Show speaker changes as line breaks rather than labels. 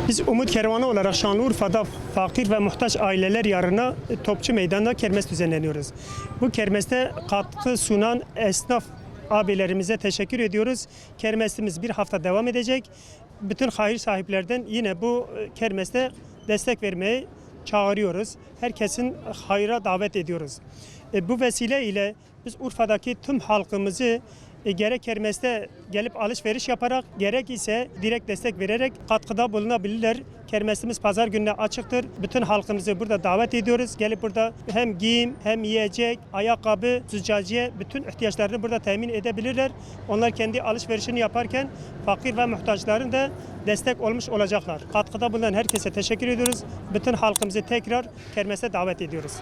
Biz Umut Kervanı olarak Şanlıurfa'da fakir ve muhtaç aileler yarına Topçu Meydanı'nda kermes düzenleniyoruz. Bu kermeste katkı sunan esnaf abilerimize teşekkür ediyoruz. Kermesimiz bir hafta devam edecek. Bütün hayır sahiplerden yine bu kermeste destek vermeyi çağırıyoruz. Herkesin hayra davet ediyoruz. Bu vesile ile biz Urfa'daki tüm halkımızı gerek kermeste gelip alışveriş yaparak gerek ise direkt destek vererek katkıda bulunabilirler. Kermesimiz pazar gününe açıktır. Bütün halkımızı burada davet ediyoruz. Gelip burada hem giyim hem yiyecek, ayakkabı, züccaciye bütün ihtiyaçlarını burada temin edebilirler. Onlar kendi alışverişini yaparken fakir ve muhtaçların da destek olmuş olacaklar. Katkıda bulunan herkese teşekkür ediyoruz. Bütün halkımızı tekrar kermese davet ediyoruz.